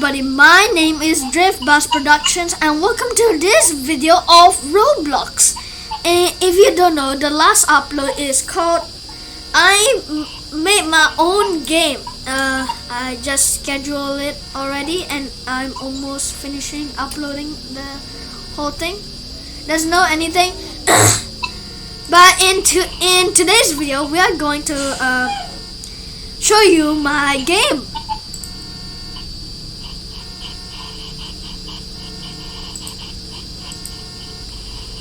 everybody, my name is Drift Bus Productions and welcome to this video of Roblox. And if you don't know, the last upload is called I made my own game. I just scheduled it already and I'm almost finishing uploading the whole thing. There's no anything but in today's video we are going to show you my game.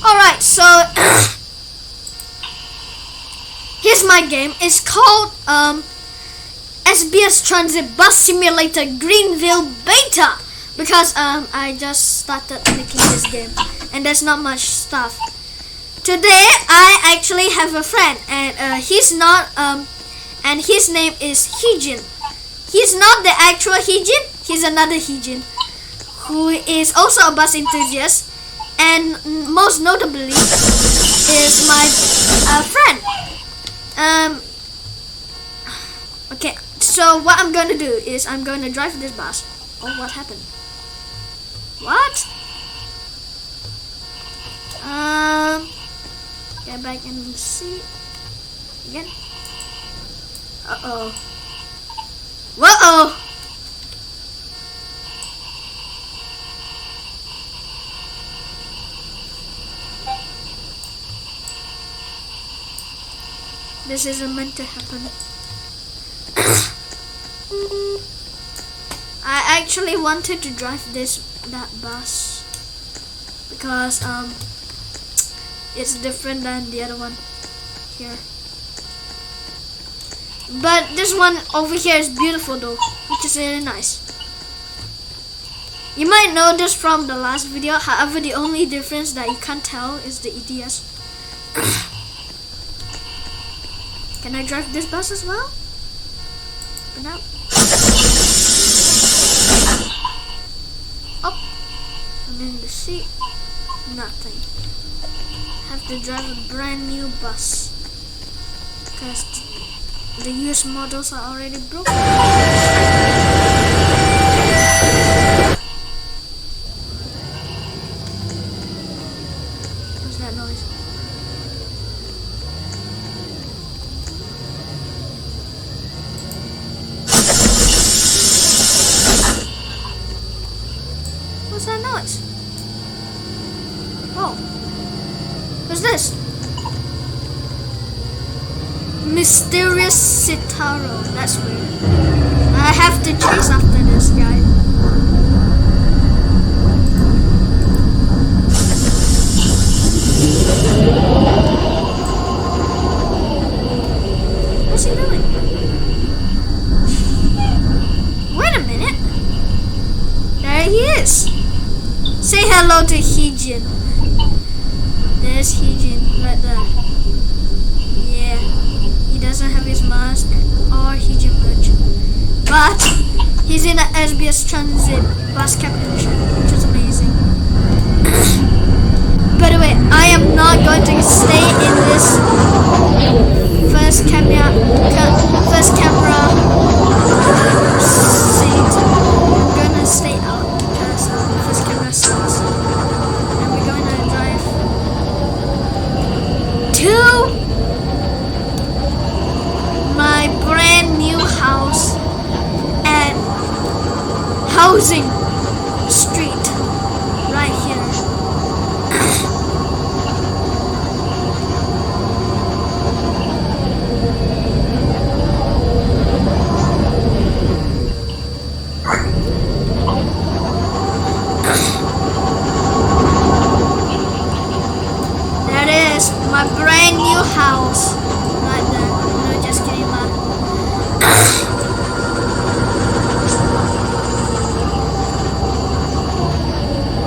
Alright, so here's my game. It's called SBS Transit Bus Simulator Greenville Beta, because I just started making this game and there's not much stuff. Today I actually have a friend and he's not and his name is Heejin. He's not the actual Heejin, he's another Heejin who is also a bus enthusiast, and most notably is my friend. Okay, so what I'm going to do is I'm going to drive this bus. Oh, what happened? What? Get back in the seat again. Uh-oh. Whoa-oh! This isn't meant to happen. I actually wanted to drive that bus because it's different than the other one here. But this one over here is beautiful though, which is really nice. You might know this from the last video, however the only difference that you can't tell is the ETS. Can I drive this bus as well? Open up. Oh, I'm in the seat. Nothing. Have to drive a brand new bus because the used models are already broken. What's that noise? What's that noise? Oh, what's this? Mysterious Citaro. That's weird. I have to chase after this guy. What's he doing? Wait a minute. There he is. Say hello to Heejin. There's Heejin right there. Yeah, he doesn't have his mask or Heejin merch, but he's in the SBS Transit bus captain shirt, which is amazing. By the way, I am not going to stay in this first camera seat. I'm gonna stay out because the first camera sucks. And we're going to drive to my brand new house at Housing Street right here. That is my brand new house right there. No, just kidding, man.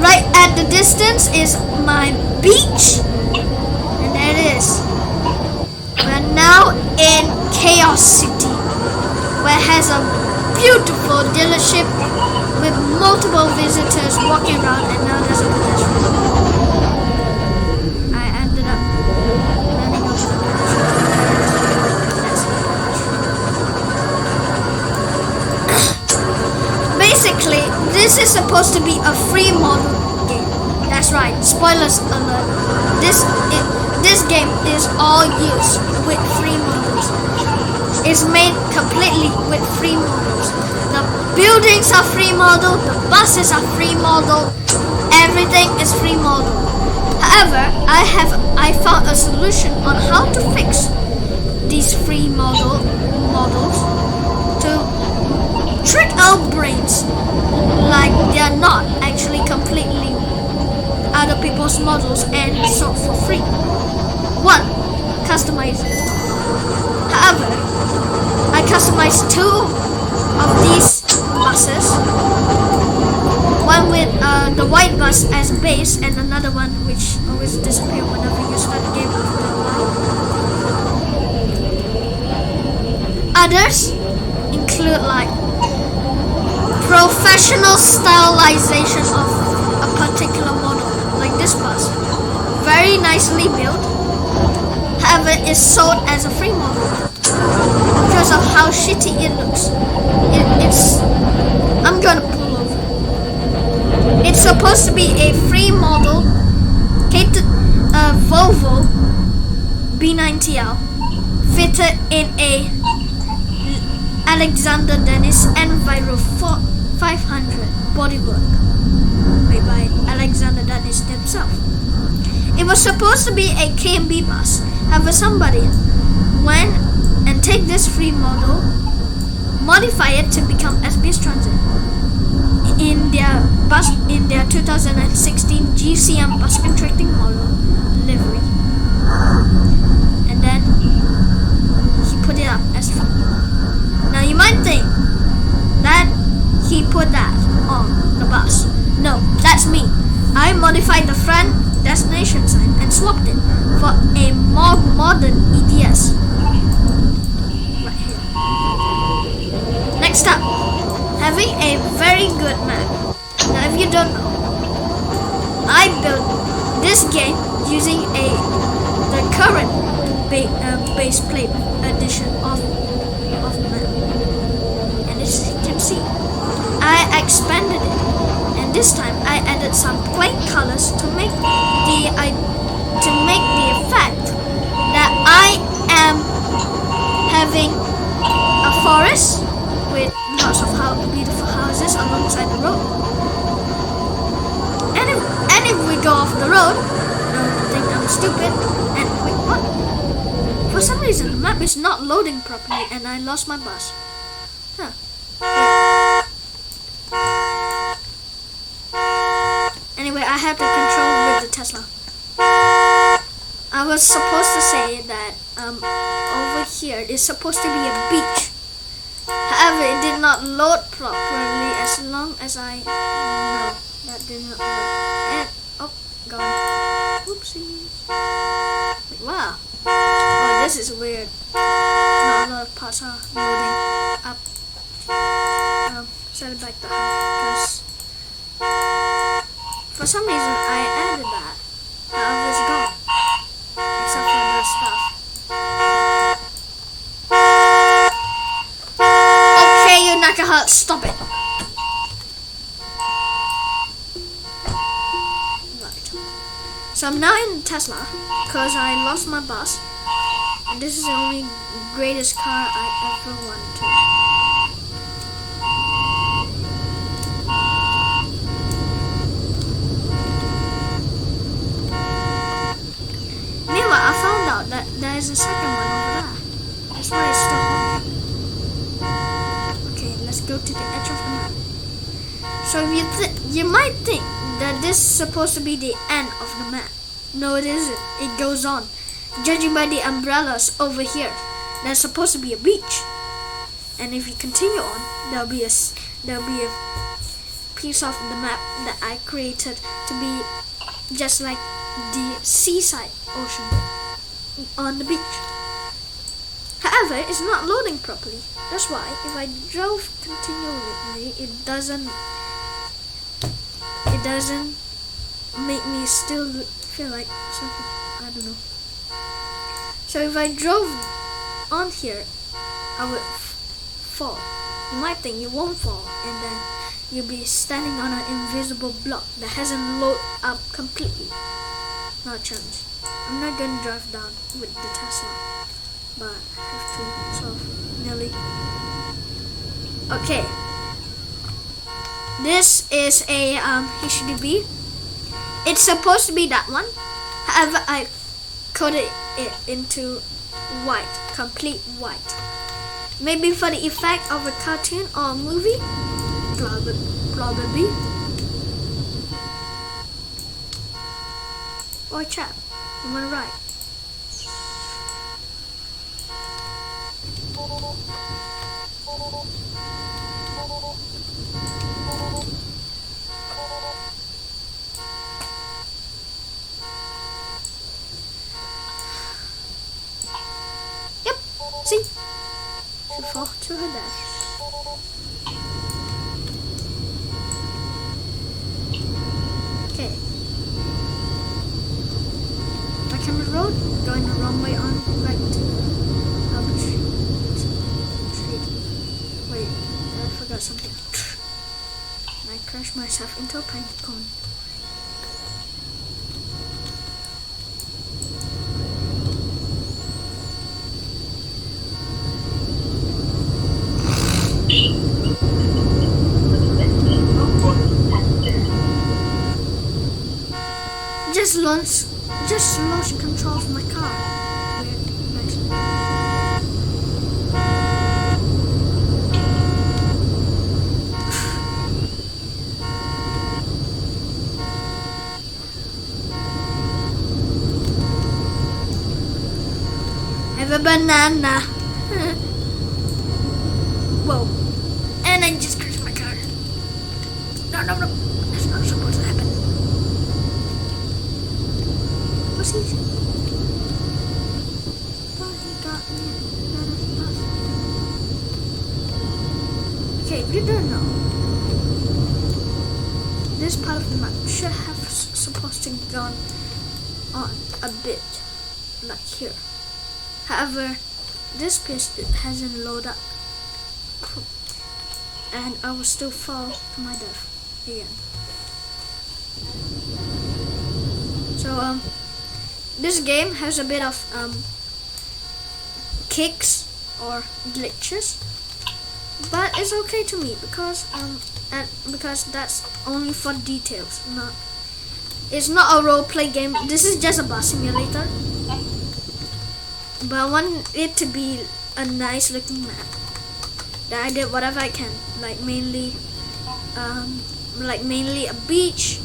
Right at the distance is my beach, and there it is. We're now in Chaos City, where it has a beautiful dealership with multiple visitors walking around, and now there's a pedestrian. I ended up running over the pedestrian. That's the pedestrian. Basically, this is supposed to be a free model game. That's right, spoilers alert. This game is all used with free models. It's made completely with free models. The buildings are free model, the buses are free model, everything is free model. However, I found a solution on how to fix these free models to trick our brains like they are not actually completely other people's models and sold for free. 1. Customizing. However, I customized 2 of these buses. One with the white bus as base and another one which always disappears whenever you start the game after a while. Others include like professional stylization of a particular model, like this bus. Very nicely built. However, it's sold as a free model because of how shitty it looks. I'm gonna pull over. It's supposed to be a free model, Volvo B90L, fitted in a Alexander Dennis Enviro 500 bodywork made by Alexander Dennis himself. It was supposed to be a KMB bus. However, somebody went and take this free model, modify it to become SBS Transit in their 2016 GCM bus contracting model livery, and then he put it up as free. Now you might think that he put that on the bus. No, that's me. I modified the front destination sign and swapped it for a more modern EDS. Right here. Next up, having a very good map. Now if you don't know, I built this game using the current base plate edition of the map. And as you can see, I expanded it, and this time I added some plain colors to make the effect that I am having a forest with lots of beautiful houses alongside the road. And if we go off the road, don't think I'm stupid. And wait, what? For some reason, the map is not loading properly, and I lost my bus. Huh. Anyway, I have the control with the Tesla. I was supposed to say that over here is supposed to be a beach. However, it did not load properly as long as I know that did not work. And gone. Whoopsies. Wait, wow. Oh, this is weird. Not a lot of parts are loading up. Set it back to half because for some reason I added that. However, it's gone. Except for the stuff. Okay, you knackerhead, stop it. Right. So I'm now in Tesla because I lost my bus. And this is the only greatest car I ever wanted. I found out that there is a second one over there. That's why it's still on. Okay, let's go to the edge of the map. So you might think that this is supposed to be the end of the map. No, it isn't. It goes on. Judging by the umbrellas over here, there's supposed to be a beach. And if you continue on, there'll be a piece of the map that I created to be just like the seaside ocean on the beach. However, it's not loading properly. That's why if I drove continually, it doesn't make me still feel like something. I don't know. So if I drove on here, I would fall. You might think you won't fall, and then you'll be standing on an invisible block that hasn't loaded up completely. Not a chance. I'm not gonna drive down with the Tesla, but I have to, so nearly. Okay. This is a HDB. It's supposed to be that one. However, I coded it into white, complete white. Maybe for the effect of a cartoon or a movie? Probably. Or chat. You wanna write? Yep. See? She fell to her death. Okay. Back on the road, going the wrong way on right to Albert Street. Wait, I forgot something. And I crashed myself into a pine cone. Just lost control of my car. Have a banana. Whoa. And I just crashed my car. No. That's not supposed to happen. What's he? Oh, he got me. Okay, if you don't know, this part of the map should have supposed to gone on a bit, like here. However, this piece hasn't loaded up, and I will still fall to my death again. So this game has a bit of kicks or glitches, but it's okay to me because that's only for details. It's not a role play game. This is just a bus simulator. But I want it to be a nice looking map. That I did whatever I can, like mainly a beach,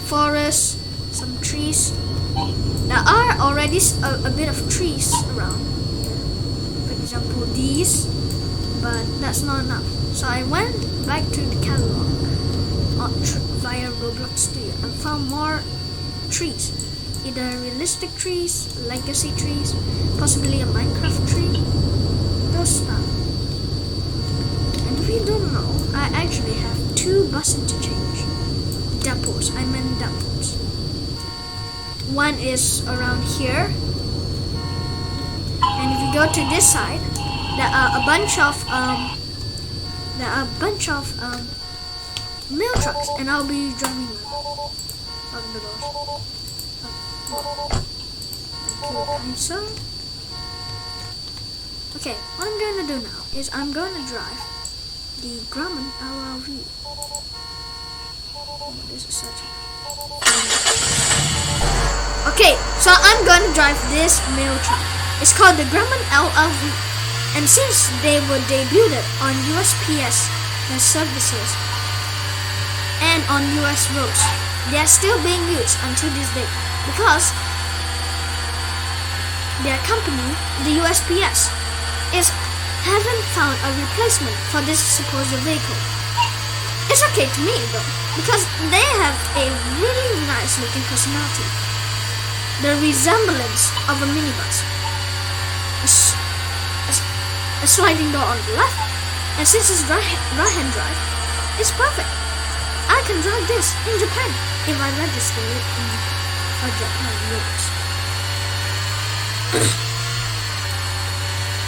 forest, some trees. There are already a bit of trees around here. For example, these, but that's not enough. So I went back to the catalog via Roblox Studio and found more trees. Either realistic trees, legacy trees, possibly a Minecraft tree, those stuff. And if you don't know, I actually have 2 bus interchange depots. I meant depots. One is around here, and if you go to this side, there are a bunch of mail trucks, and I'll be driving them. Open the doors. Okay, what I'm going to do now is I'm going to drive the Grumman LRV. This is such a... Okay, so I'm going to drive this mail truck. It's called the Grumman LRV, and since they were debuted on USPS services and on US roads, they are still being used until this day. Because their company, the USPS, haven't found a replacement for this supposed vehicle. It's okay to me though, because they have a really nice looking personality. The resemblance of a minibus, a sliding door on the left, and since it's right-hand drive, it's perfect. I can drive this in Japan if I register it in Japan rules.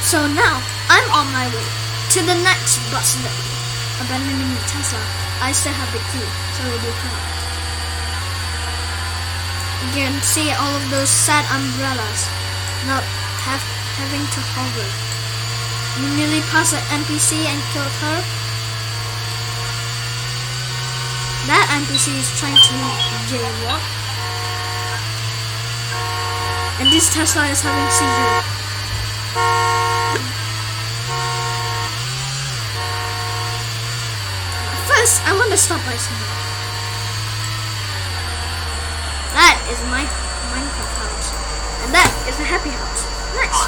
So now I'm on my way to the next bus depot. abandoning the Tesla, I still have the key, so we'll be proud. You can see all of those sad umbrellas not having to hover. We nearly passed an NPC and killed her. That NPC is trying to jaywalk. And this Tesla is having seizure. First, I want to stop by somewhere. That is my Minecraft house. And that is a happy house. Nice.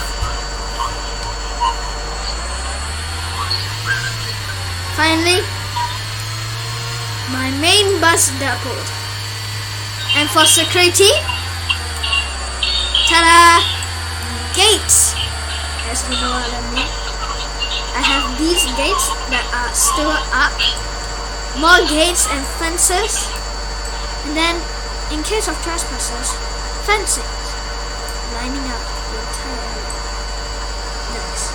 Finally, my main bus depot. And for security, ta-da! Gates! As you know what I mean. I have these gates that are still up. More gates and fences. And then, in case of trespassers, fencing. Lining up the entire area. Nice.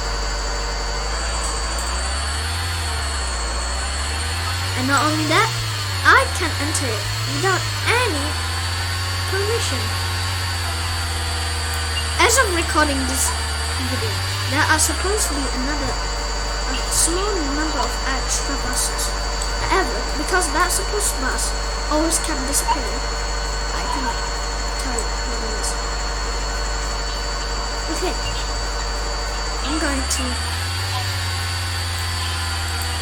And not only that, I can enter it without any permission. As of recording this video, there are supposed to be a small number of extra buses. However, because that supposed bus always kept disappearing, I cannot tell you what it is. Okay, I'm going to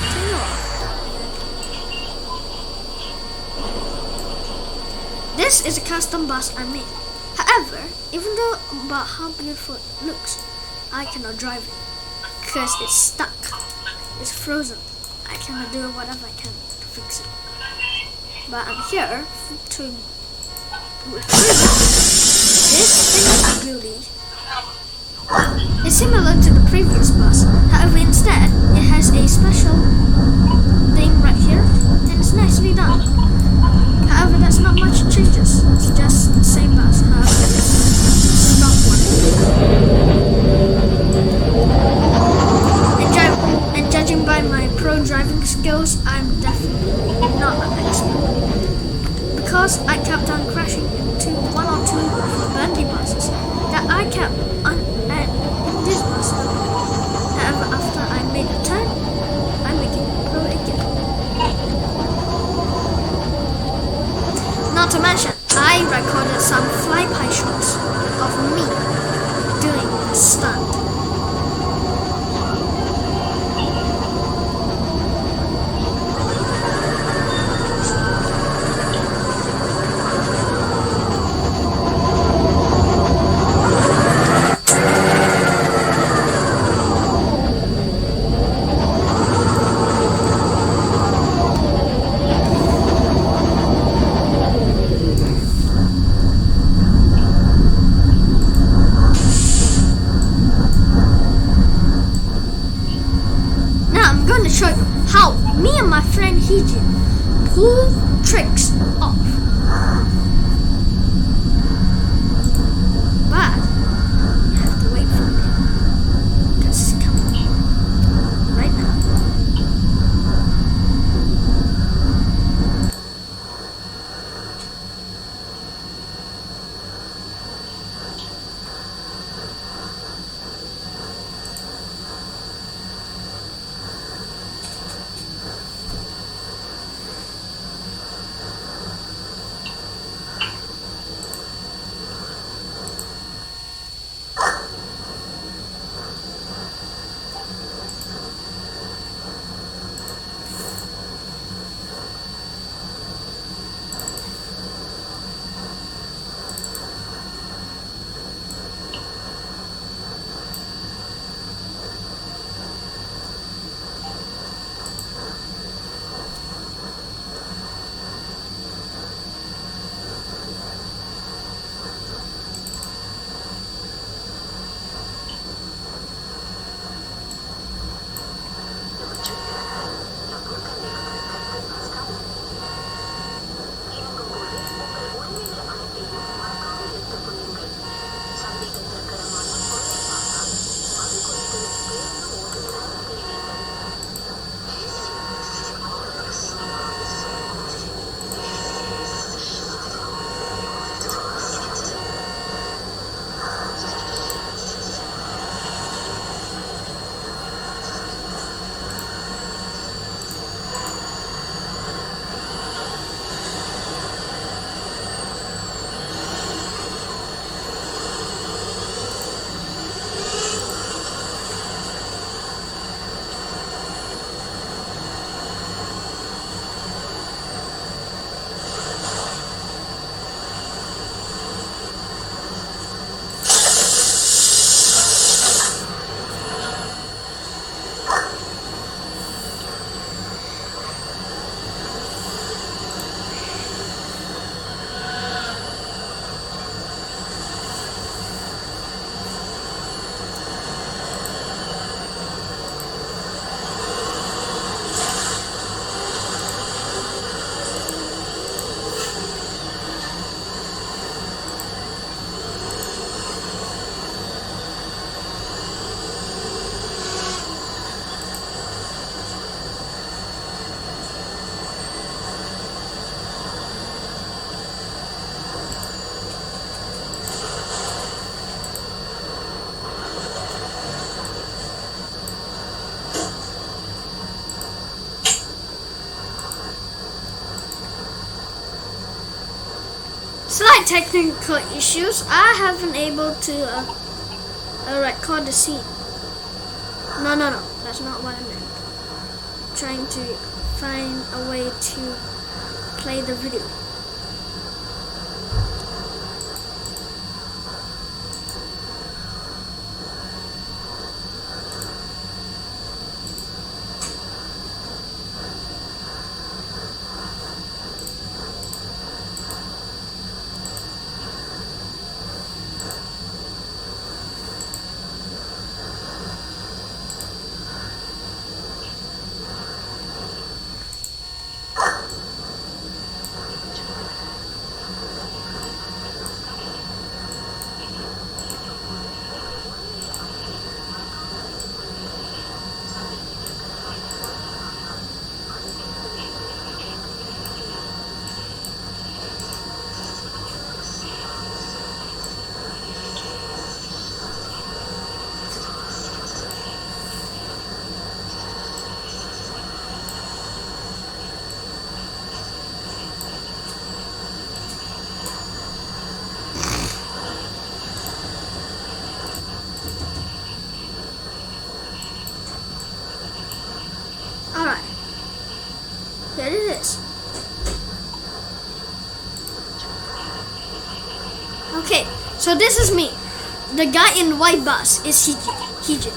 turn it off. This is a custom bus I made. However, even though about how beautiful it looks, I cannot drive it because it's stuck. It's frozen. I cannot do whatever I can to fix it. But I'm here to retrieve it. This thing beauty is similar to the previous bus. However, instead, it has a special thing right here, and it's nicely done. However, that's not much changes. It's just the same bus. However, it's not one. And judging by my pro driving skills, I'm definitely not an expert. Because I kept on crashing into one or two bandy buses that I kept on at this bus. However, after I made a turn, I became pro again. Not to mention, I recorded some flyby shots of me doing a stunt. Show you how me and my friend Heejin pull tricks off. But you have to wait for me because it's coming right now. had technical issues. I haven't able to record the scene. No, that's not what I meant. I'm trying to find a way to play the video. Alright, here it is. Okay, so this is me. The guy in the white bus is Heejin.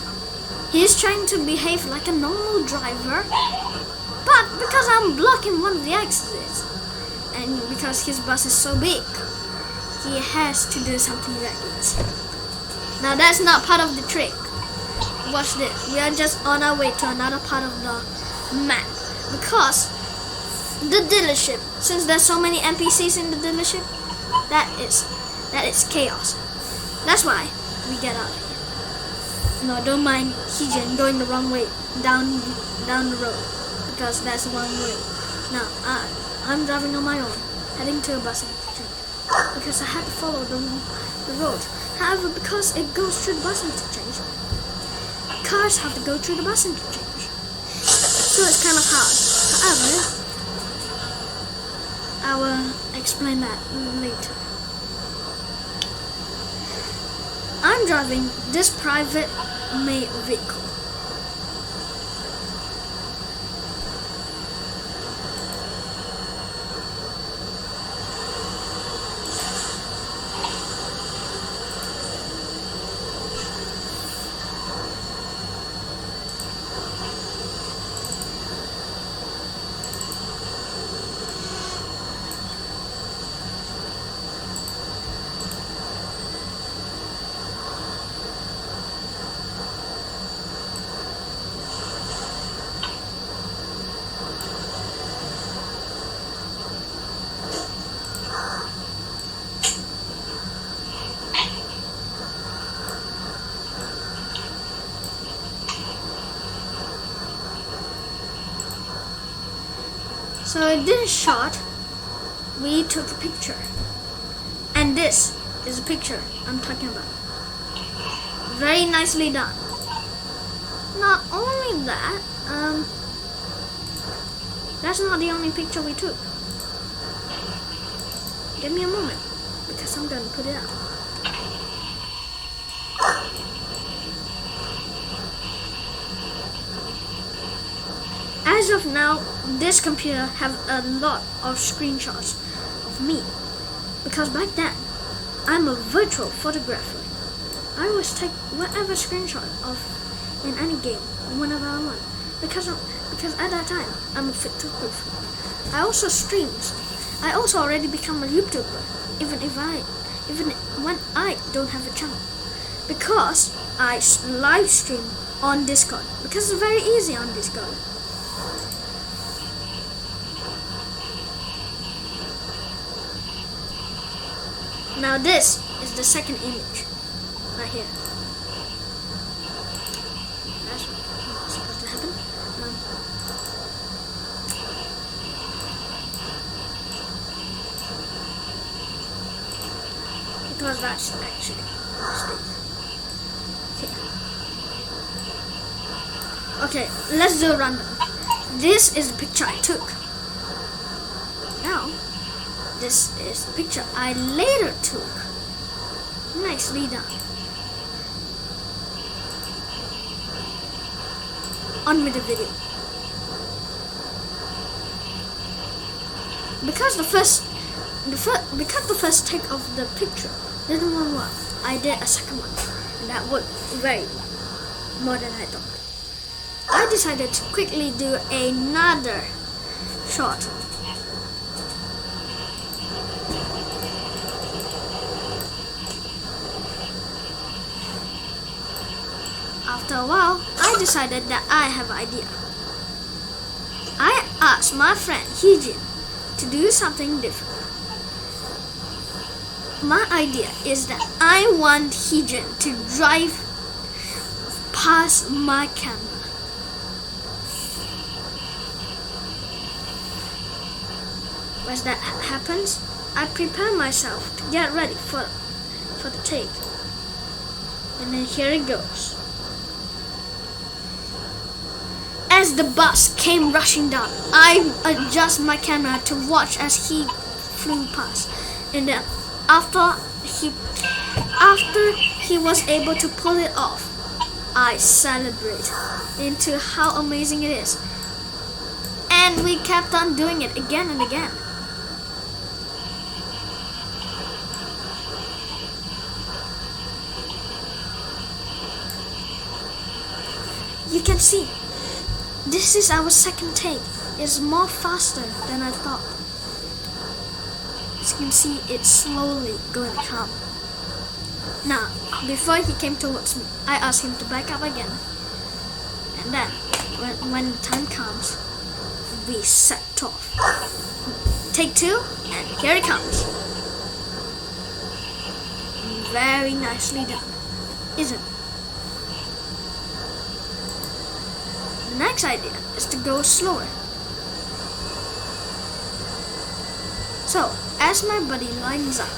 He's trying to behave like a normal driver, but because I'm blocking one of the exits, and because his bus is so big, he has to do something reckless. Now that's not part of the trick. Watch this. We are just on our way to another part of the map because the dealership, since there's so many NPCs in the dealership, that is chaos. That's why we get out of here. No, don't mind Heejin going the wrong way down the road because that's the wrong way. Now I'm driving on my own, heading to a bus interchange because I had to follow the road. However, because it goes through the bus interchange, cars have to go through the bus interchange, so it's kind of hard. However, I will explain that later. I'm driving this private made vehicle. So in this shot, we took a picture, and this is a picture I'm talking about. Very nicely done. Not only that, that's not the only picture we took. Give me a moment, because I'm gonna put it out. As of now, this computer have a lot of screenshots of me, because back then, I'm a virtual photographer. I always take whatever screenshot of in any game whenever I want, because at that time I'm a photographer. I also streams. I also already become a YouTuber, even when I don't have a channel, because I live stream on Discord, because it's very easy on Discord. Now this is the second image, right here. That's what's supposed to happen. Because that's actually okay, let's do a random. This is the picture I took. Now, this is the picture I later took. Nicely done. On with the video. Because the first take of the picture didn't work, I did a second one, and that worked very well, more than I thought. I decided to quickly do another shot. After a while, I decided that I have an idea. I asked my friend Heejin to do something different. My idea is that I want Heejin to drive past my camera. As that happens, I prepare myself to get ready for the take. And then here it goes. As the bus came rushing down, I adjust my camera to watch as he flew past. And then after he was able to pull it off, I celebrate into how amazing it is. And we kept on doing it again and again. You can see, this is our second take. It's more faster than I thought. As you can see, it's slowly going to come. Now, before he came towards me, I asked him to back up again. And then, when the time comes, we set off. Take two, and here it comes. Very nicely done, isn't it? The next idea is to go slower. So, as my buddy lines up,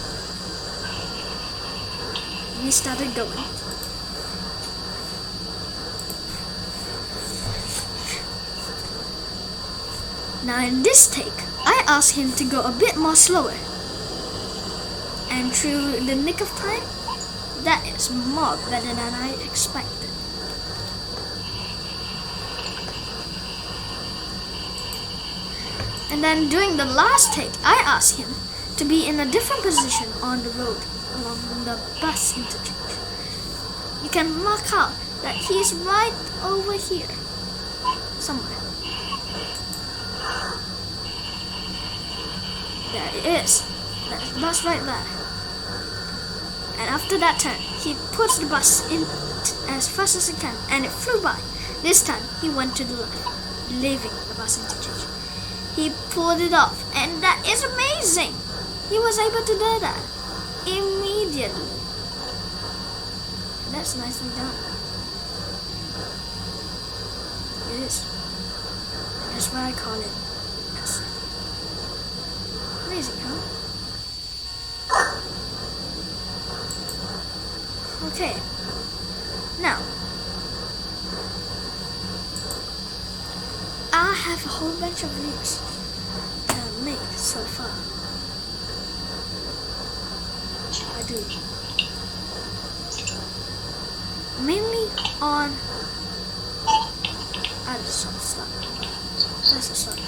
we started going. Now in this take, I asked him to go a bit more slower. And through the nick of time, that is more better than I expected. And then during the last take, I asked him to be in a different position on the road along the bus interchange. You can mark out that he's right over here, somewhere. There it is. That's the bus right there. And after that turn, he puts the bus in as fast as he can, and it flew by. This time, he went to the left, leaving the bus interchange. He pulled it off, and that is amazing. He was able to do that immediately. That's nicely done. It is. That's why I call it yes. Amazing, huh? Okay. Now, I have a whole bunch of videos that I've made so far. I do. Mainly on other stuff. That's a sort of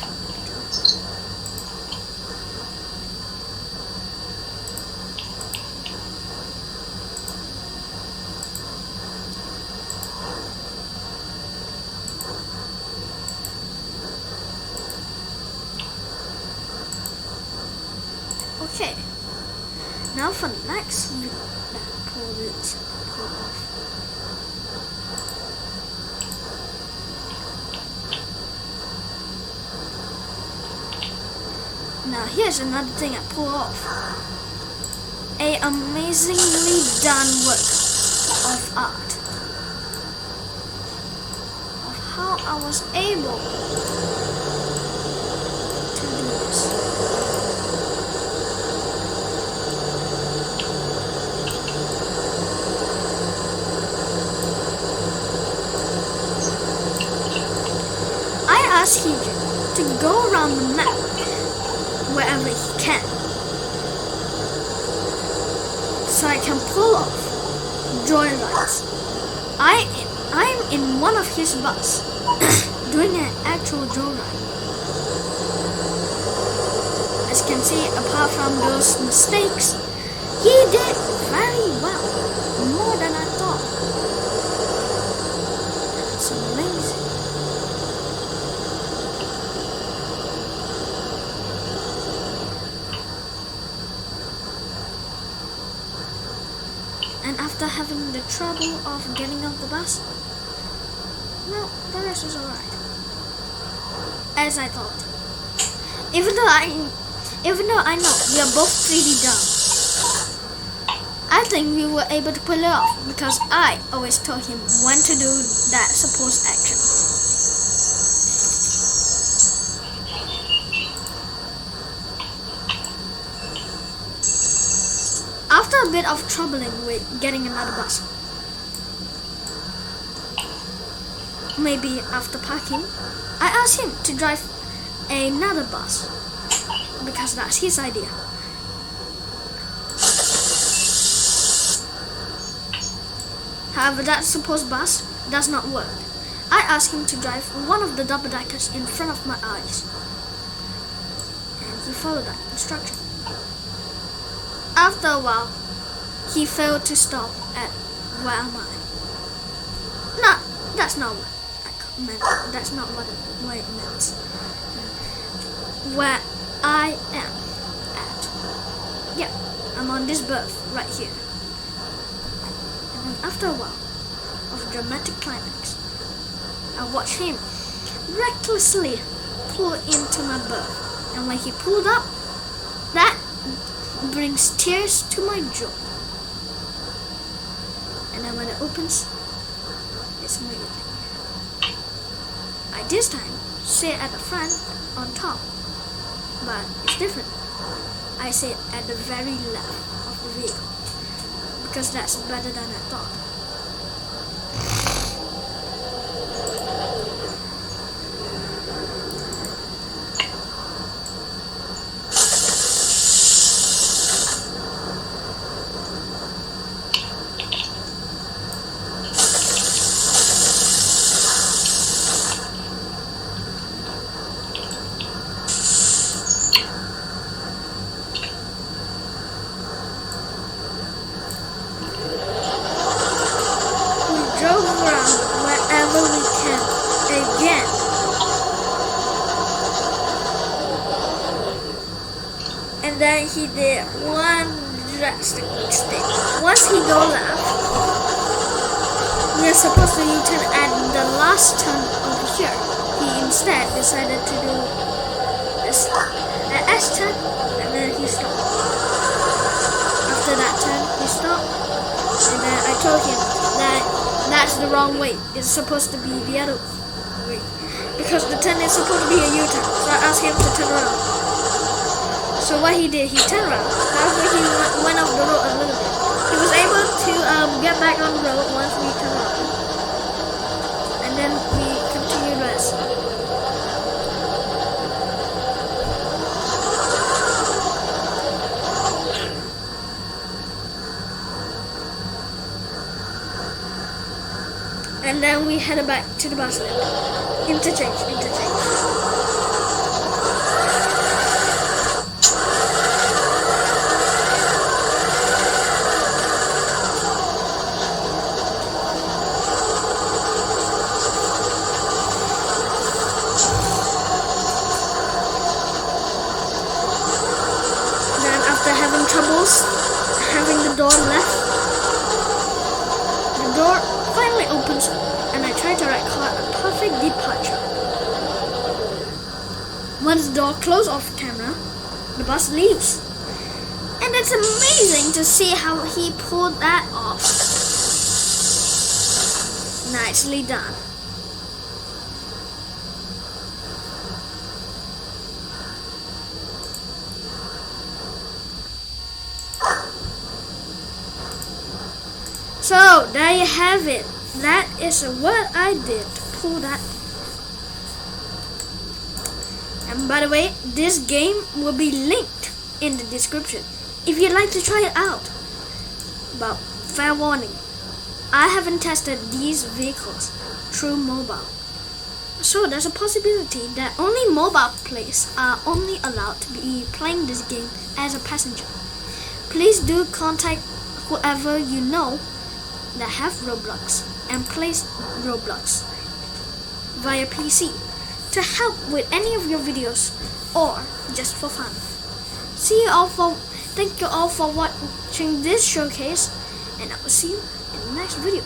okay. Now for the next pull off. Now here's another thing I pull off. A amazingly done work of art. Of how I was able to do this. I asked Heejin to go around the map wherever he can so I can pull off joyrides. I'm in one of his bus doing an actual joyride. As you can see, apart from those mistakes, he did very well, more than I thought. That's amazing. And after having the trouble of getting off the bus, well, the rest is alright. As I thought. Even though I know we are both pretty dumb, I think we were able to pull it off because I always told him when to do that supposed action. After a bit of troubling with getting another bus, maybe after parking, I asked him to drive another bus because that's his idea. However, that supposed bus does not work. I asked him to drive one of the double-deckers in front of my eyes, and he followed that instruction. After a while, he failed to stop at where am I? No, that's not what I meant. That's not what it meant. Where I am at. Yeah, I'm on this berth right here. And then after a while of a dramatic climax, I watched him recklessly pull into my berth. And when he pulled up, that brings tears to my jaw. And then when it opens, it's amazing. I this time sit at the front on top, but it's different. I sit at the very left of the vehicle because that's better than I thought. Drove around wherever we can again. And then he did one drastic mistake. Once he go left, we are supposed to U-turn at the last turn over here. He instead decided to do an S-turn, and then he stopped. After that turn, he stopped, and then I told him that that's the wrong way. It's supposed to be the other way. Because the turn is supposed to be a U-turn. So I asked him to turn around. So what he did, he turned around. However, he went off the road a little bit. He was able to get back on the road once we turned around. And then we continued rest. And then we headed back to the bus stop. Interchange. Then after having troubles having the door left, the door finally opens and I try to record a perfect departure. Once the door closes off camera, the bus leaves. And it's amazing to see how he pulled that off. Nicely done. So there you have it. That is what I did to pull that. And by the way, this game will be linked in the description if you'd like to try it out. But fair warning, I haven't tested these vehicles through mobile. So there's a possibility that only mobile players are only allowed to be playing this game as a passenger. Please do contact whoever you know that have Roblox and plays Roblox via PC to help with any of your videos or just for fun. Thank you all for watching this showcase, and I will see you in the next video.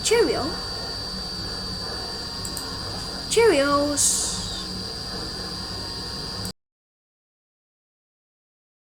Cheerio. Cheerios.